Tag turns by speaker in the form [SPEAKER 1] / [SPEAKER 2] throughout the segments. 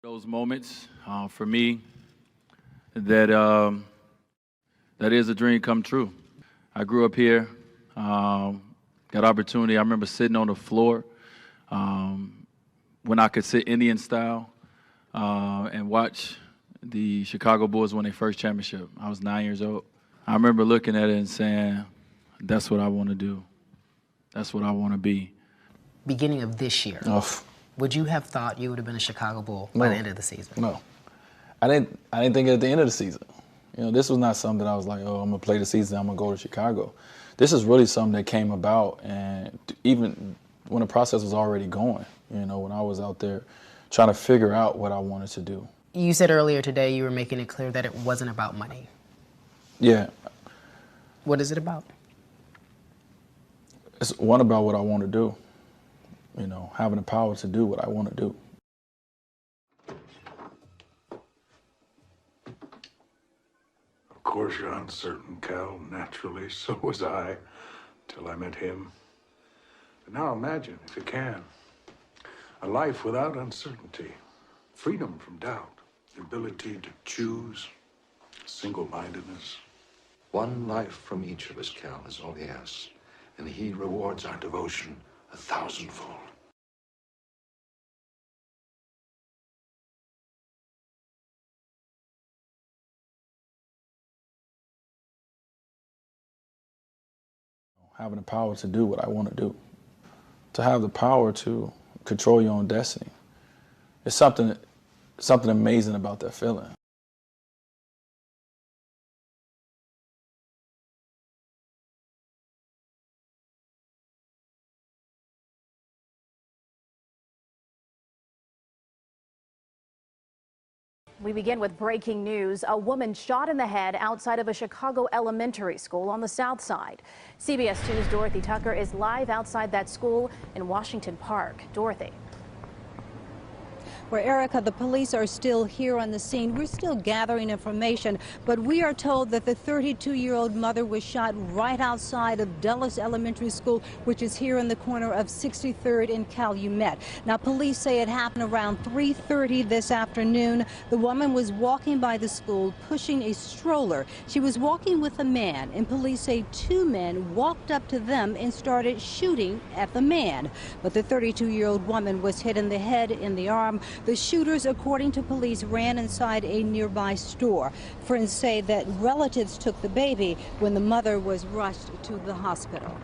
[SPEAKER 1] Those moments for me that is a dream come true. I grew up here, got opportunity. I remember sitting on the floor when I could sit Indian style and watch the Chicago Bulls win their first championship. I was 9 years old. I remember looking at it and saying, that's what I want to do. That's what I want to be.
[SPEAKER 2] Beginning of this year, would you have thought you would have been a Chicago Bull by the end of the season?
[SPEAKER 3] No. I didn't think at the end of the season. You know, this was not something that I was like, oh, I'm going to play the season, I'm going to go to Chicago. This is really something that came about, and even when the process was already going, you know, when I was out there trying to figure out what I wanted to do.
[SPEAKER 2] You said earlier today you were making it clear that it wasn't about money.
[SPEAKER 3] Yeah.
[SPEAKER 2] What is it about?
[SPEAKER 3] It's one about what I want to do. You know, having the power to do what I want to do.
[SPEAKER 4] Of course you're uncertain, Cal. Naturally, so was I, till I met him. But now imagine, if you can, a life without uncertainty, freedom from doubt, the ability to choose, single-mindedness.
[SPEAKER 5] One life from each of us, Cal, is all he asks. And he rewards our devotion 1,000-fold.
[SPEAKER 3] Having the power to do what I want to do. To have the power to control your own destiny. It's something amazing about that feeling.
[SPEAKER 6] We begin with breaking news. A woman shot in the head outside of a Chicago elementary school on the south side. CBS 2's Dorothy Tucker is live outside that school in Washington Park. Dorothy.
[SPEAKER 7] Where, Erica, the police are still here on the scene. We're still gathering information, but we are told that the 32-year-old mother was shot right outside of Dulles Elementary School, which is here in the corner of 63rd and Calumet. Now, police say it happened around 3:30 this afternoon. The woman was walking by the school pushing a stroller. She was walking with a man, and police say two men walked up to them and started shooting at the man. But the 32-year-old woman was hit in the head and the arm. The shooters, according to police, ran inside a nearby store. Friends say that relatives took the baby when the mother was rushed to the hospital.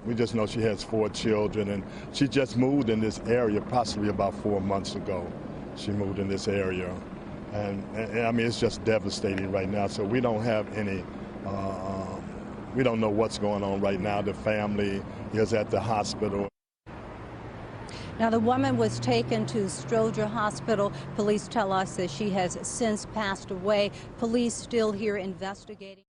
[SPEAKER 8] We just know she has 4 children, and she just moved in this area possibly about 4 months ago. She moved in this area, and I mean, it's just devastating right now. So we don't have any, we don't know what's going on right now. The family is at the hospital.
[SPEAKER 7] Now, the woman was taken to Stroger Hospital. Police tell us that she has since passed away. Police still here investigating.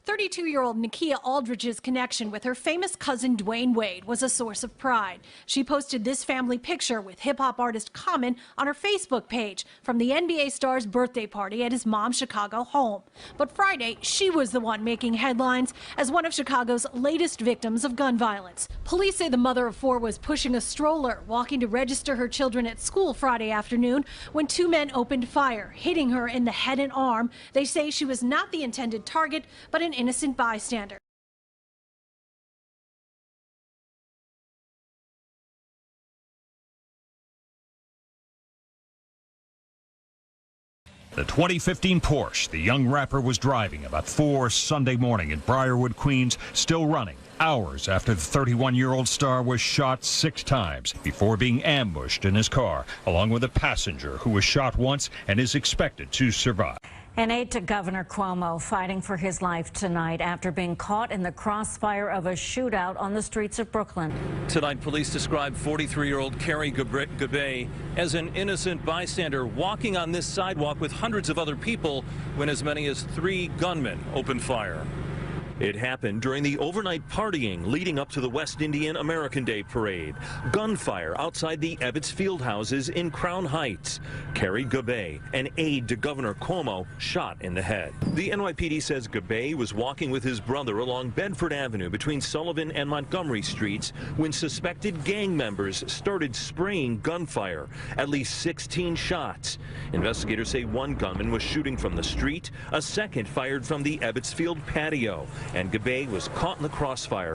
[SPEAKER 9] 32-year-old Nakia Aldridge's connection with her famous cousin Dwayne Wade was a source of pride. She posted this family picture with hip-hop artist Common on her Facebook page from the NBA star's birthday party at his mom's Chicago home. But Friday, she was the one making headlines as one of Chicago's latest victims of gun violence. Police say the mother of 4 was pushing a stroller, walking to register her children at school Friday afternoon when 2 men opened fire, hitting her in the head and arm. They say she was not the intended target, but an innocent bystander.
[SPEAKER 10] The 2015 Porsche the young rapper was driving about 4 Sunday morning in Briarwood, Queens, still running hours after the 31-year-old star was shot 6 times before being ambushed in his car, along with a passenger who was shot once and is expected to survive.
[SPEAKER 11] An aide to Governor Cuomo fighting for his life tonight after being caught in the crossfire of a shootout on the streets of Brooklyn.
[SPEAKER 12] Tonight, police described 43-year-old Carrie Gabay as an innocent bystander walking on this sidewalk with hundreds of other people when as many as 3 gunmen opened fire. It happened during the overnight partying leading up to the West Indian American Day Parade. Gunfire outside the Ebbets Field houses in Crown Heights. Carrie Gabay, an aide to Governor Cuomo, shot in the head. The NYPD says Gabay was walking with his brother along Bedford Avenue between Sullivan and Montgomery Streets when suspected gang members started spraying gunfire. At least 16 shots. Investigators say one gunman was shooting from the street, a second fired from the Ebbets Field patio, and Gabay was caught in the crossfire.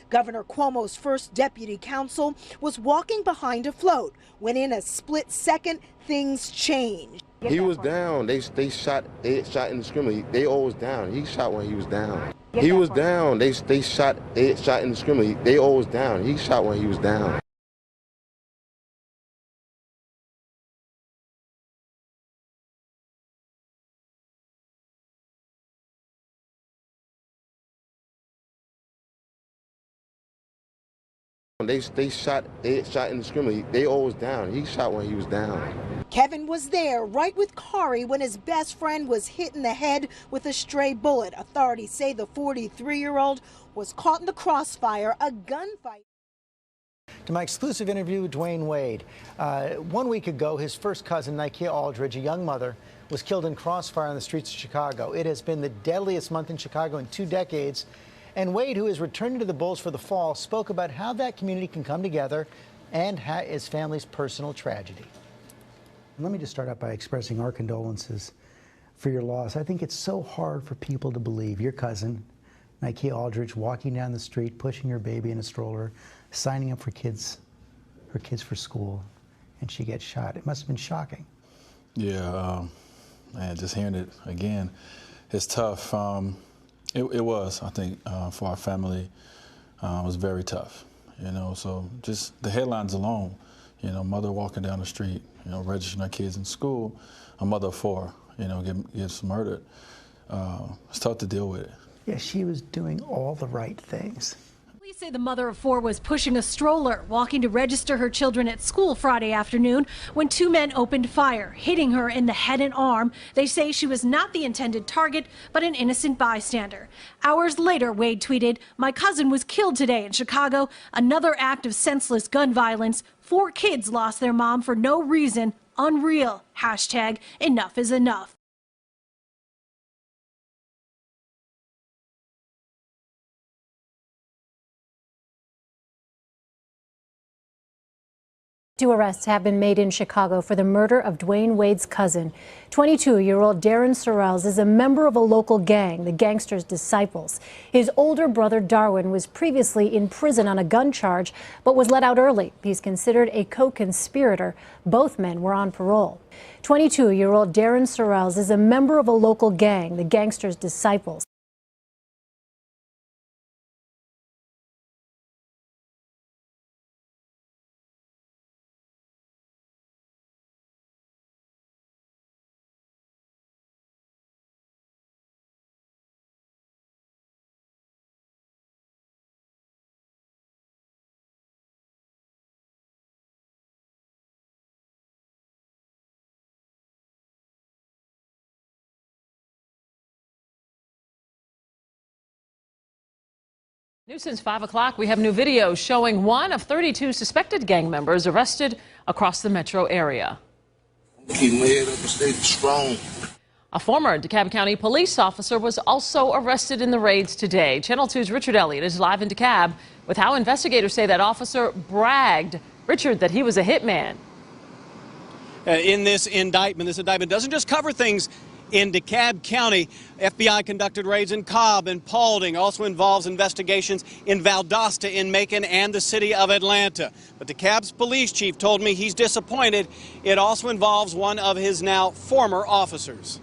[SPEAKER 13] Governor Cuomo's first deputy counsel was walking behind a float when in a split second, things changed.
[SPEAKER 14] He was down. They shot indiscriminately. They always down. He shot when he was down. He was down. They shot indiscriminately. They always down. He shot when he was down. They shot indiscriminately. They always down. He shot when he was down.
[SPEAKER 13] Kevin was there right with Kari when his best friend was hit in the head with a stray bullet. Authorities say the 43-year-old was caught in the crossfire, a gunfight.
[SPEAKER 15] To my exclusive interview with Dwayne Wade. 1 week ago, his first cousin, Nikia Aldridge, a young mother, was killed in crossfire on the streets of Chicago. It has been the deadliest month in Chicago in 2 decades. And Wade, who is returning to the Bulls for the fall, spoke about how that community can come together and his family's personal tragedy. Let me just start out by expressing our condolences for your loss. I think it's so hard for people to believe your cousin, Nikia Aldridge, walking down the street, pushing her baby in a stroller, signing up for her kids for school, and she gets shot. It must have been shocking.
[SPEAKER 3] Yeah, man, just hearing it again, it's tough. It was, I think, for our family, it was very tough, you know, so just the headlines alone, you know, mother walking down the street, you know, registering her kids in school, a mother of 4, you know, gets murdered. It's tough to deal with it.
[SPEAKER 15] Yeah, she was doing all the right things.
[SPEAKER 9] Police say the mother of 4 was pushing a stroller, walking to register her children at school Friday afternoon when 2 men opened fire, hitting her in the head and arm. They say she was not the intended target, but an innocent bystander. Hours later, Wade tweeted, "My cousin was killed today in Chicago. Another act of senseless gun violence. 4 kids lost their mom for no reason. Unreal. Hashtag enough is enough."
[SPEAKER 16] Two arrests have been made in Chicago for the murder of Dwayne Wade's cousin. 22-year-old Darren Sorrells is a member of a local gang, the Gangsters' Disciples. His older brother Darwin was previously in prison on a gun charge, but was let out early. He's considered a co-conspirator. Both men were on parole. 22-year-old Darren Sorrells is a member of a local gang, the Gangsters' Disciples.
[SPEAKER 17] New since 5 o'clock, we have new video showing one of 32 suspected gang members arrested across the metro area.
[SPEAKER 18] Keep my head up and stay strong.
[SPEAKER 17] A former DeKalb County police officer was also arrested in the raids today. Channel 2's Richard Elliott is live in DeKalb with how investigators say that officer bragged, Richard, that he was a hitman.
[SPEAKER 19] In this indictment doesn't just cover things in DeKalb County. FBI conducted raids in Cobb and Paulding, also involves investigations in Valdosta, in Macon, and the city of Atlanta. But DeKalb's police chief told me he's disappointed. It also involves one of his now former officers.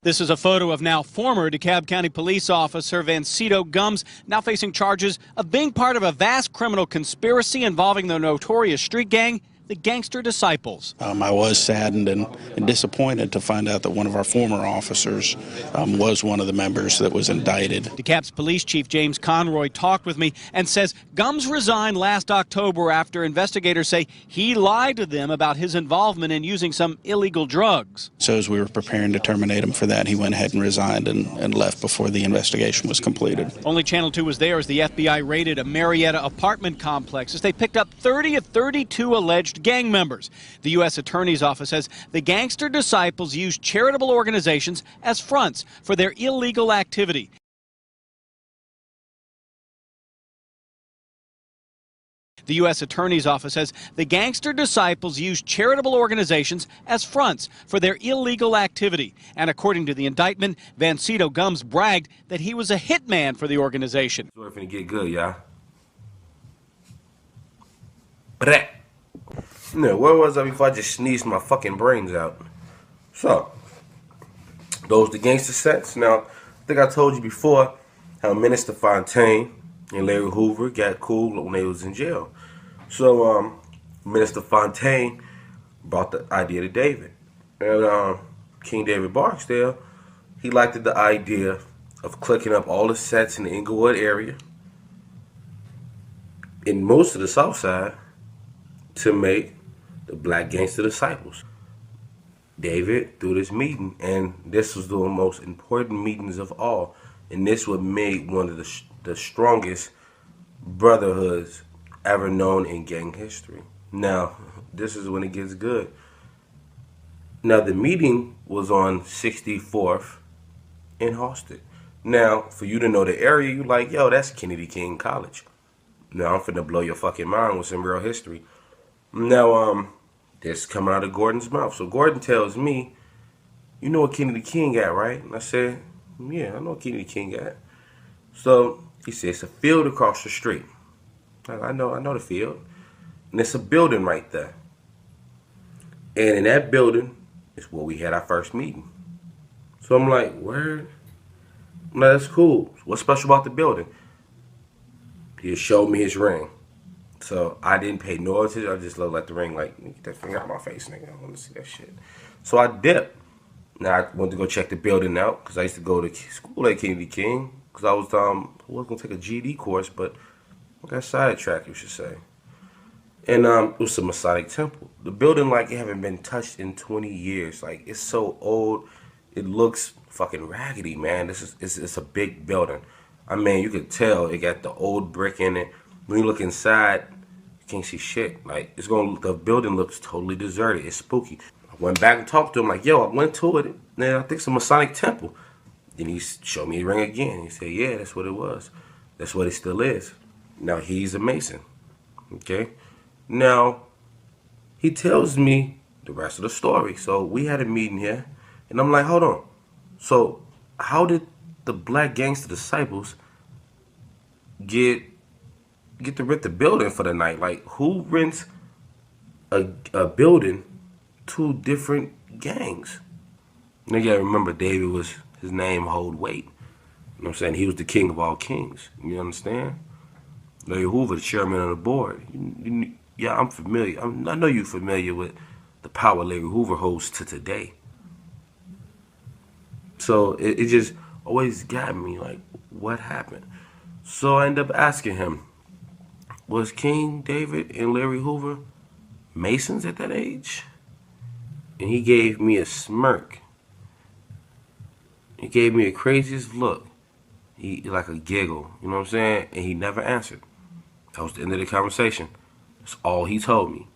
[SPEAKER 19] This is a photo of now former DeKalb County police officer Vancito Gums, now facing charges of being part of a vast criminal conspiracy involving the notorious street gang, the Gangster Disciples.
[SPEAKER 20] I was saddened and disappointed to find out that one of our former officers was one of the members that was indicted.
[SPEAKER 19] DeKalb's Police Chief James Conroy talked with me and says Gumbs resigned last October after investigators say he lied to them about his involvement in using some illegal drugs.
[SPEAKER 20] So as we were preparing to terminate him for that, he went ahead and resigned and left before the investigation was completed.
[SPEAKER 19] Only Channel 2 was there as the FBI raided a Marietta apartment complex as they picked up 30 of 32 alleged gang members. The U.S. Attorney's Office says the Gangster Disciples used charitable organizations as fronts for their illegal activity. The U.S. Attorney's Office says the Gangster Disciples used charitable organizations as fronts for their illegal activity. And according to the indictment, Vancito Gumbs bragged that he was a hitman for the organization.
[SPEAKER 21] We're finna get good, y'all. Brett. No, where was I before I just sneezed my fucking brains out? So, those the gangster sets. Now, I think I told you before how Minister Fontaine and Larry Hoover got cool when they was in jail. So, Minister Fontaine brought the idea to David. And King David Barksdale, he liked the idea of clicking up all the sets in the Inglewood area, in most of the South Side, to make the Black Gangster Disciples. David threw this meeting, and this was the most important meetings of all. And this would make one of the strongest brotherhoods ever known in gang history. Now, this is when it gets good. Now, the meeting was on 64th in Halsted. Now, for you to know the area, you like, yo, that's Kennedy King College. Now, I'm finna blow your fucking mind with some real history. Now, this coming out of Gordon's mouth. So Gordon tells me, you know what Kennedy King at, right? And I said, yeah, I know what Kennedy King at. So he said, it's a field across the street. I know the field. And it's a building right there. And in that building is where we had our first meeting. So I'm like, word? I'm like, that's cool. What's special about the building? He showed me his ring. So I didn't pay no attention. I just looked at the ring like, get that finger out of my face, nigga. I want to see that shit. So I dipped. Now I went to go check the building out because I used to go to school at Kennedy King because I was going to take a GED course, but I got sidetracked, you should say. And it was a Masonic temple. The building, like, it haven't been touched in 20 years. Like, it's so old. It looks fucking raggedy, man. It's a big building. I mean, you could tell it got the old brick in it. When you look inside, you can't see shit. Like, the building looks totally deserted. It's spooky. I went back and talked to him like, yo, I went to it. Man, I think it's a Masonic temple. Then he showed me the ring again. He said, yeah, that's what it was. That's what it still is. Now, he's a Mason. Okay? Now, he tells me the rest of the story. So we had a meeting here, and I'm like, hold on. So how did the Black Gangster Disciples get to rent the building for the night? Like, who rents a building to different gangs? And you gotta remember, David was, his name hold weight. You know what I'm saying? He was the king of all kings. You understand? Larry Hoover, the chairman of the board. Yeah, I'm familiar. I know you're familiar with the power Larry Hoover holds to today. So it just always got me like, what happened? So I ended up asking him, was King David and Larry Hoover Masons at that age? And he gave me a smirk. He gave me the craziest look. He like a giggle, you know what I'm saying? And he never answered. That was the end of the conversation. That's all he told me.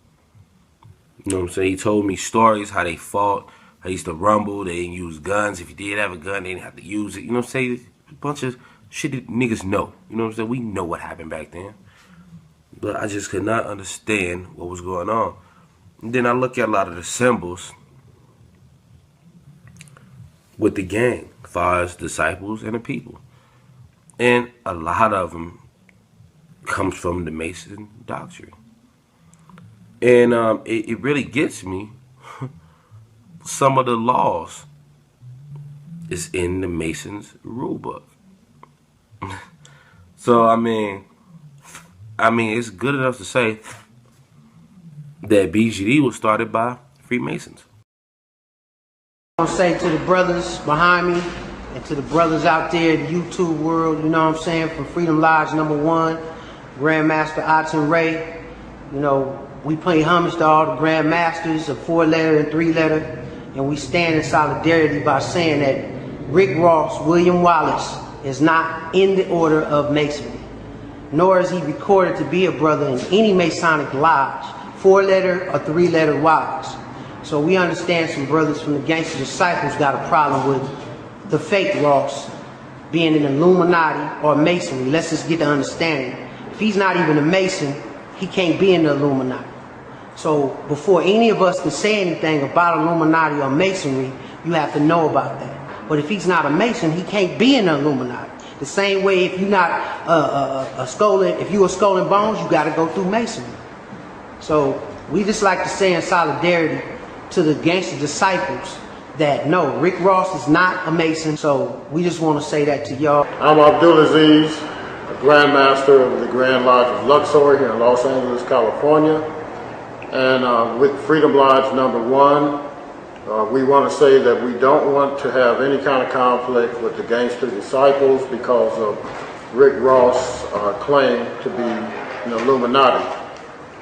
[SPEAKER 21] You know what I'm saying? He told me stories, how they fought, how they used to rumble, they didn't use guns. If you did have a gun, they didn't have to use it. You know what I'm saying? A bunch of shit that niggas know. You know what I'm saying? We know what happened back then. But I just could not understand what was going on. And then I look at a lot of the symbols with the gang, as far as disciples and the people. And a lot of them comes from the Mason doctrine. And it really gets me. Some of the laws is in the Masons rule book. So, I mean, it's good enough to say that BGD was started by Freemasons.
[SPEAKER 1] I want to say to the brothers behind me and to the brothers out there in the YouTube world, you know what I'm saying, from Freedom Lodge #1, Grandmaster Aten Ray, you know, we pay homage to all the Grandmasters of 4-letter and 3-letter, and we stand in solidarity by saying that Rick Ross, William Wallace, is not in the order of Masonry, nor is he recorded to be a brother in any Masonic lodge, 4-letter or 3-letter wise. So we understand some brothers from the Gangster Disciples got a problem with the fake Ross being an Illuminati or Masonry. Let's just get the understanding. If he's not even a Mason, he can't be in the Illuminati. So before any of us can say anything about Illuminati or Masonry, you have to know about that. But if he's not a Mason, he can't be in the Illuminati. The same way if you're not if you a Skull and Bones, you got to go through Masonry. So we just like to say in solidarity to the Gangster Disciples that no, Rick Ross is not a Mason. So we just want to say that to y'all.
[SPEAKER 22] I'm Abdulaziz, a Grandmaster of the Grand Lodge of Luxor here in Los Angeles, California. And with Freedom Lodge #1, we want to say that we don't want to have any kind of conflict with the Gangster Disciples because of Rick Ross' claim to be an Illuminati.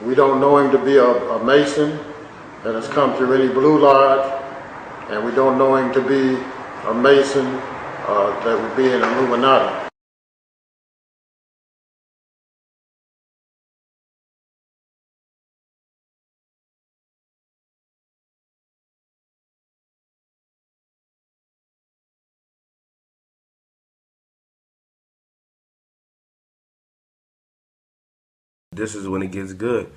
[SPEAKER 22] We don't know him to be a Mason that has come through any Blue Lodge, and we don't know him to be a Mason that would be an Illuminati.
[SPEAKER 21] This is when it gets good.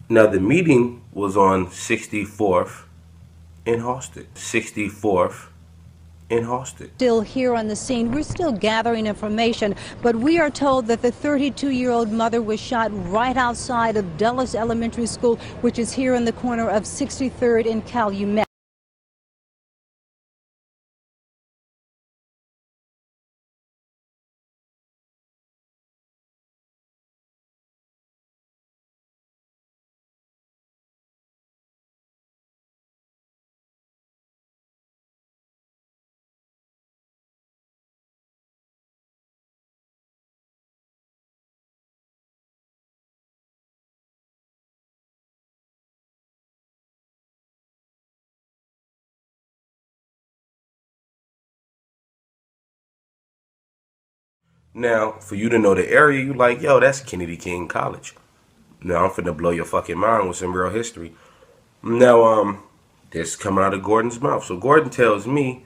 [SPEAKER 21] Now the meeting was on 64th in Halsted. 64th in Halsted.
[SPEAKER 7] Still here on the scene. We're still gathering information, but we are told that the 32-year-old mother was shot right outside of Dulles Elementary School, which is here in the corner of 63rd and Calumet.
[SPEAKER 21] Now, for you to know the area, you like, yo, that's Kennedy King College. Now, I'm finna blow your fucking mind with some real history. Now, this coming out of Gordon's mouth. So Gordon tells me,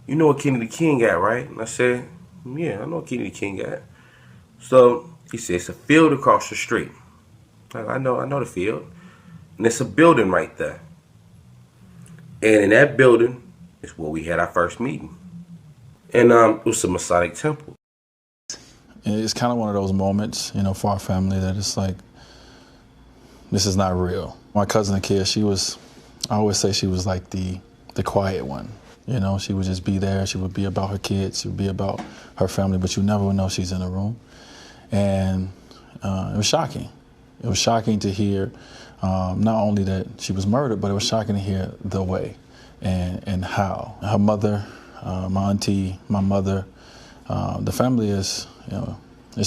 [SPEAKER 21] you know what Kennedy King at, right? And I said, yeah, I know what Kennedy King at. So he said, it's a field across the street. I know the field. And it's a building right there. And in that building is where we had our first meeting. And it was a Masonic temple.
[SPEAKER 3] It's kind of one of those moments, you know, for our family that it's like, this is not real. My cousin Nakia, I always say she was like the quiet one. You know, she would just be there. She would be about her kids. She would be about her family, but you never would know she's in the room. And it was shocking. It was shocking to hear not only that she was murdered, but it was shocking to hear the way and how. Her mother, my auntie, my mother, the family is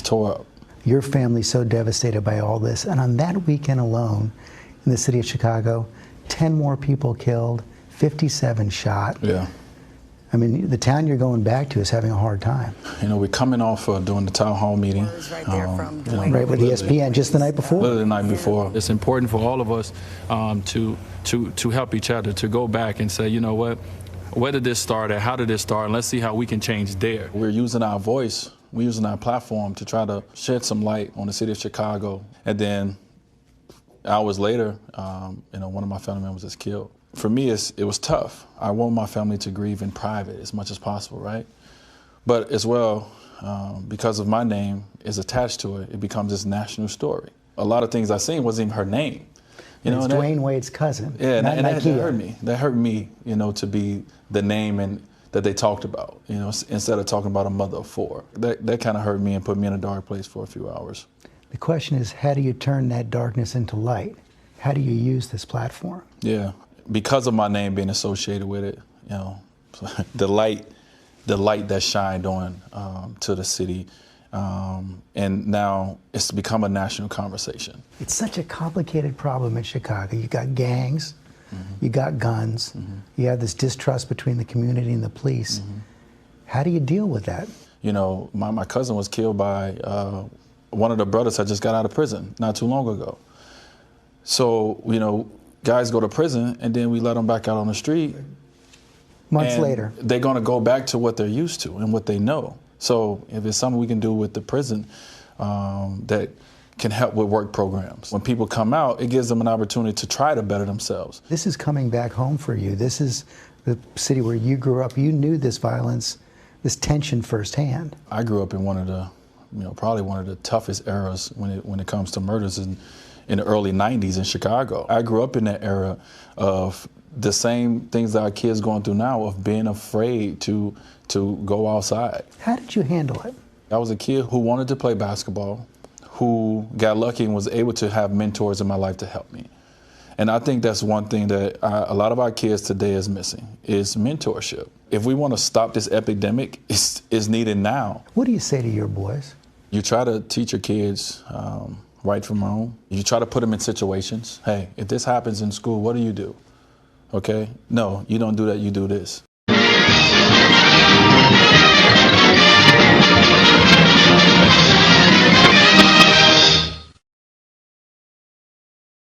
[SPEAKER 3] tore up.
[SPEAKER 15] Your family's so devastated by all this, and on that weekend alone, in the city of Chicago, 10 more people killed, 57 shot.
[SPEAKER 3] Yeah.
[SPEAKER 15] I mean, the town you're going back to is having a hard time.
[SPEAKER 3] You know, we're coming off doing the town hall meeting.
[SPEAKER 15] Right there from right with ESPN just the night before.
[SPEAKER 3] Literally the night before. It's important for all of us to help each other, to go back and say, you know what, where did this start at? How did this start? And let's see how we can change there. We're using our voice. We're using our platform to try to shed some light on the city of Chicago. And then hours later, one of my family members is killed. For me, it was tough. I want my family to grieve in private as much as possible, right? But as well, because of my name is attached to it, it becomes this national story. A lot of things I seen wasn't even her name.
[SPEAKER 15] It's Dwayne Wade's cousin.
[SPEAKER 3] Yeah, and that hurt me. That hurt me, to be the name and that they talked about, instead of talking about a mother of four. That kind of hurt me and put me in a dark place for a few hours.
[SPEAKER 15] The question is, how do you turn that darkness into light? How do you use this platform?
[SPEAKER 3] Yeah, because of my name being associated with it, you know, the light that shined on to the city, and now it's become a national conversation.
[SPEAKER 15] It's such a complicated problem in Chicago. You got gangs, you got guns, you have this distrust between the community and the police. How do you deal with that?
[SPEAKER 3] You know, my cousin was killed by one of the brothers that just got out of prison not too long ago. So, you know, guys go to prison and then we let them back out on the street.
[SPEAKER 15] Months later.
[SPEAKER 3] They're going to go back to what they're used to and what they know. So if it's something we can do with the prison that can help with work programs. When people come out, it gives them an opportunity to try to better themselves.
[SPEAKER 15] This is coming back home for you. This is the city where you grew up. You knew this violence, this tension firsthand.
[SPEAKER 3] I grew up in one of the, you know, probably one of the toughest eras when it comes to murders in the early 90s in Chicago. I grew up in that era of the same things that our kids going through now, of being afraid to go outside.
[SPEAKER 15] How did you handle it?
[SPEAKER 3] I was a kid who wanted to play basketball, who got lucky and was able to have mentors in my life to help me. And I think that's one thing that a lot of our kids today is missing, is mentorship. If we want to stop this epidemic, it's needed now.
[SPEAKER 15] What do you say to your boys?
[SPEAKER 3] You try to teach your kids right from wrong. You try to put them in situations. Hey, if this happens in school, what do you do? Okay? No, you don't do that, you do this.